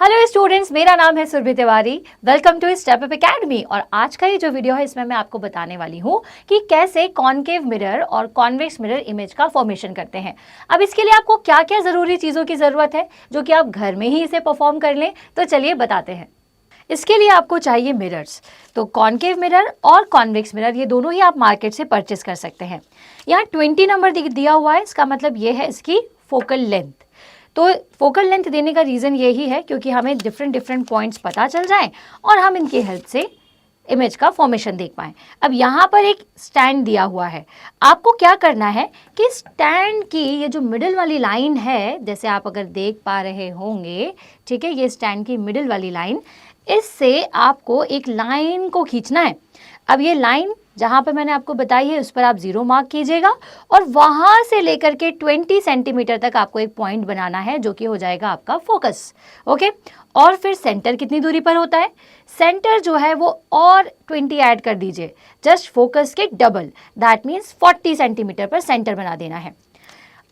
Hello students, मेरा नाम है Surabhi Tiwari. Welcome to Step Up Academy. और आज का ये जो वीडियो है इसमें मैं आपको बताने वाली हूँ कि कैसे कॉनकेव मिरर और कॉन्वेक्स मिरर इमेज का फॉर्मेशन करते हैं। अब इसके लिए आपको क्या क्या ज़रूरी चीज़ों की ज़रूरत है जो कि आप घर में ही इसे परफॉर्म कर लें, तो चलिए बताते हैं। इसके लिए आपको चाहिए मिरर्स। तो कॉनकेव मिरर और कॉन्वेक्स मिरर ये दोनों ही आप मार्केट से परचेस कर सकते हैं। यहाँ 20 नंबर दिया हुआ है, इसका मतलब ये है इसकी फोकल लेंथ। तो फोकल लेंथ देने का रीज़न यही है क्योंकि हमें डिफरेंट पॉइंट्स पता चल जाएं और हम इनकी हेल्प से इमेज का फॉर्मेशन देख पाएं। अब यहाँ पर एक स्टैंड दिया हुआ है, आपको क्या करना है कि स्टैंड की ये जो मिडिल वाली लाइन है, जैसे आप अगर देख पा रहे होंगे, ठीक है, ये स्टैंड की मिडिल वाली लाइन, इससे आपको एक लाइन को खींचना है। अब ये लाइन जहाँ पर मैंने आपको बताई है उस पर आप 0 मार्क कीजिएगा और वहाँ से लेकर के 20 सेंटीमीटर तक आपको एक पॉइंट बनाना है जो कि हो जाएगा आपका फोकस। ओके, और फिर सेंटर कितनी दूरी पर होता है? सेंटर जो है वो और 20 ऐड कर दीजिए, जस्ट फोकस के डबल, दैट मीन्स 40 सेंटीमीटर पर सेंटर बना देना है।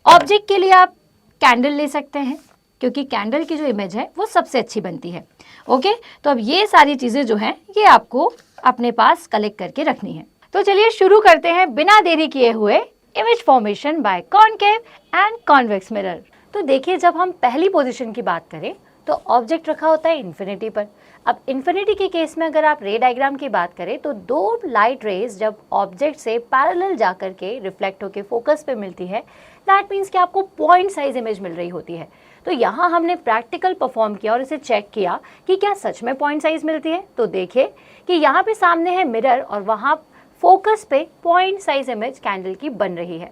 ऑब्जेक्ट के लिए आप कैंडल ले सकते हैं क्योंकि कैंडल की जो इमेज है वो सबसे अच्छी बनती है। ओके, तो अब ये सारी चीज़ें जो हैं ये आपको अपने पास कलेक्ट करके रखनी है। तो चलिए शुरू करते हैं बिना देरी किए हुए image formation by concave and convex mirror. तो देखिए, जब हम पहली पोजीशन की बात करें तो ऑब्जेक्ट रखा होता है इन्फिनिटी पर। अब इन्फिनिटी के केस में अगर आप रे डायग्राम की बात करें तो दो लाइट रेज जब ऑब्जेक्ट से पैरेलल जाकर के रिफ्लेक्ट होकर फोकस पे मिलती है, दैट मीन्स कि आपको पॉइंट साइज इमेज मिल रही होती है। तो यहाँ हमने प्रैक्टिकल परफॉर्म किया और इसे चेक किया कि क्या सच में पॉइंट साइज मिलती है। तो देखिए कि यहाँ पे सामने है मिरर और वहाँ फोकस पे पॉइंट साइज इमेज कैंडल की बन रही है।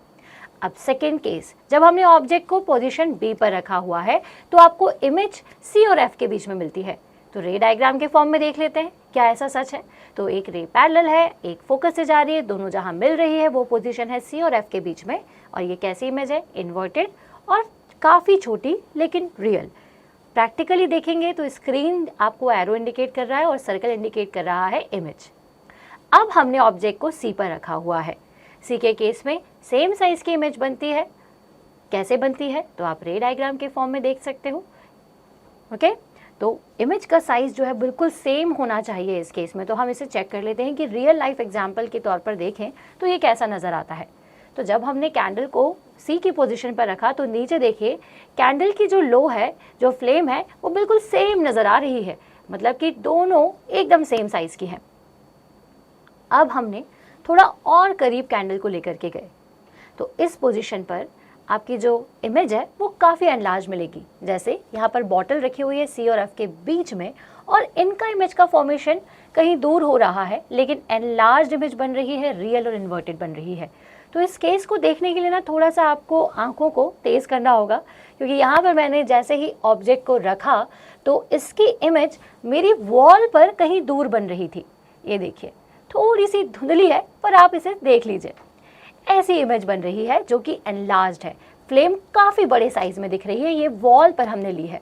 अब सेकेंड केस, जब हमने ऑब्जेक्ट को पोजीशन बी पर रखा हुआ है तो आपको इमेज सी और एफ के बीच में मिलती है। तो रे डायग्राम के फॉर्म में देख लेते हैं क्या ऐसा सच है। तो एक रे पैरेलल है, एक फोकस से जा रही है, दोनों जहां मिल रही है वो पोजीशन है सी और एफ के बीच में। और ये कैसी इमेज है? इन्वर्टेड और काफ़ी छोटी लेकिन रियल। प्रैक्टिकली देखेंगे तो स्क्रीन आपको एरो इंडिकेट कर रहा है और सर्कल इंडिकेट कर रहा है इमेज। अब हमने ऑब्जेक्ट को सी पर रखा हुआ है। सी के केस में सेम साइज की इमेज बनती है। कैसे बनती है? तो आप रे डायग्राम के फॉर्म में देख सकते हो। ओके, तो इमेज का साइज जो है बिल्कुल सेम होना चाहिए इस केस में। तो हम इसे चेक कर लेते हैं कि रियल लाइफ एग्जाम्पल के तौर पर देखें तो ये कैसा नज़र आता है। तो जब हमने कैंडल को सी की पोजीशन पर रखा तो नीचे देखिए कैंडल की जो लो है, जो फ्लेम है, वो बिल्कुल सेम नज़र आ रही है, मतलब कि दोनों एकदम सेम साइज़ की हैं। अब हमने थोड़ा और करीब कैंडल को लेकर के गए तो इस पोजीशन पर आपकी जो इमेज है वो काफ़ी एनलार्ज मिलेगी। जैसे यहाँ पर बॉटल रखी हुई है सी और एफ के बीच में और इनका इमेज का फॉर्मेशन कहीं दूर हो रहा है लेकिन एनलार्ज इमेज बन रही है, रियल और इन्वर्टेड बन रही है। तो इस केस को देखने के लिए ना थोड़ा सा आपको आंखों को तेज़ करना होगा क्योंकि यहाँ पर मैंने जैसे ही ऑब्जेक्ट को रखा तो इसकी इमेज मेरी वॉल पर कहीं दूर बन रही थी। ये देखिए, थोड़ी सी धुंधली है पर आप इसे देख लीजिए, ऐसी इमेज बन रही है जो कि एनलार्ज्ड है। फ्लेम काफ़ी बड़े साइज में दिख रही है, ये वॉल पर हमने ली है।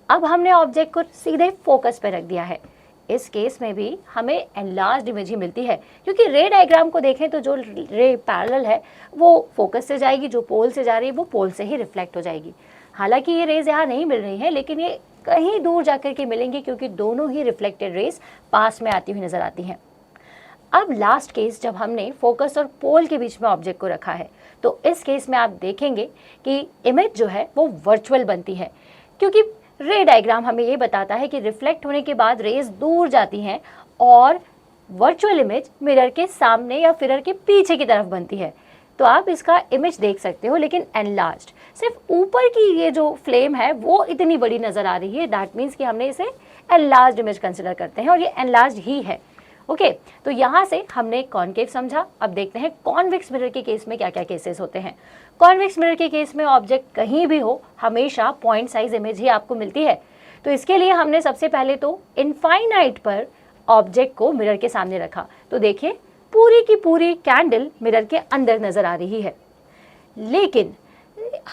अब हमने ऑब्जेक्ट को सीधे फोकस पर रख दिया है। इस केस में भी हमें एनलार्ज्ड इमेज ही मिलती है क्योंकि रे डायग्राम को देखें तो जो रे पैरेलल है वो फोकस से जाएगी, जो पोल से जा रही है वो पोल से ही रिफ्लेक्ट हो जाएगी। हालांकि ये रेज यहाँ नहीं मिल रही है लेकिन ये कहीं दूर जाकर के मिलेंगी क्योंकि दोनों ही रिफ्लेक्टेड रेज पास में आती हुई नजर आती हैं। अब लास्ट केस, जब हमने फोकस और पोल के बीच में ऑब्जेक्ट को रखा है तो इस केस में आप देखेंगे कि इमेज जो है वो वर्चुअल बनती है क्योंकि रे डायग्राम हमें ये बताता है कि रिफ्लेक्ट होने के बाद रेज दूर जाती हैं और वर्चुअल इमेज मिरर के सामने या मिरर के पीछे की तरफ बनती है। तो आप इसका इमेज देख सकते हो लेकिन एनलार्ज्ड, सिर्फ ऊपर की ये जो फ्लेम है वो इतनी बड़ी नज़र आ रही है। दैट मीन्स कि हमने इसे एनलार्ज्ड इमेज कंसिडर करते हैं और ये एनलार्ज्ड ही है। ओके, तो यहाँ से हमने कॉनकेव समझा। अब देखते हैं कॉन्वेक्स मिरर के केस में क्या क्या केसेस होते हैं। कॉन्वेक्स मिरर के केस में ऑब्जेक्ट कहीं भी हो हमेशा पॉइंट साइज इमेज ही आपको मिलती है। तो इसके लिए हमने सबसे पहले तो इनफाइनाइट पर ऑब्जेक्ट को मिरर के सामने रखा। तो देखिए पूरी की पूरी कैंडल मिरर के अंदर नजर आ रही है। लेकिन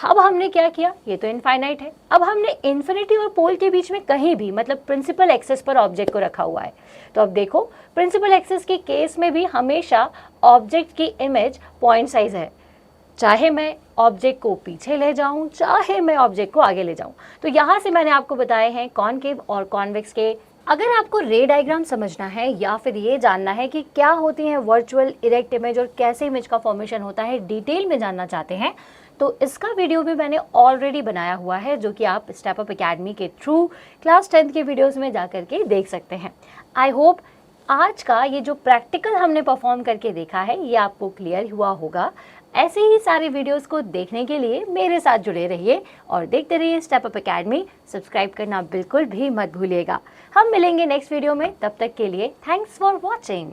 अब हमने क्या किया, ये तो इनफाइनाइट है, अब हमने इन्फिनिटी और पोल के बीच में कहीं भी, मतलब प्रिंसिपल एक्सेस पर ऑब्जेक्ट को रखा हुआ है। तो अब देखो प्रिंसिपल एक्सेस के केस में भी हमेशा ऑब्जेक्ट की इमेज पॉइंट साइज है। चाहे मैं ऑब्जेक्ट को पीछे ले जाऊं, चाहे मैं ऑब्जेक्ट को आगे ले जाऊं। तो यहाँ से मैंने आपको बताए हैं कॉनकेव और कॉन्वेक्स के। अगर आपको रे डायग्राम समझना है या फिर ये जानना है कि क्या होती है वर्चुअल इरेक्ट इमेज और कैसे इमेज का फॉर्मेशन होता है, डिटेल में जानना चाहते हैं, तो इसका वीडियो भी मैंने ऑलरेडी बनाया हुआ है, जो कि आप स्टेप अप एकेडमी के थ्रू क्लास 10th के वीडियोस में जा करके देख सकते हैं। आई होप आज का ये जो प्रैक्टिकल हमने परफॉर्म करके देखा है ये आपको क्लियर हुआ होगा। ऐसे ही सारे वीडियोस को देखने के लिए मेरे साथ जुड़े रहिए और देखते रहिए स्टेप अप एकेडमी। सब्सक्राइब करना बिल्कुल भी मत भूलिएगा। हम मिलेंगे नेक्स्ट वीडियो में, तब तक के लिए थैंक्स फॉर वॉचिंग।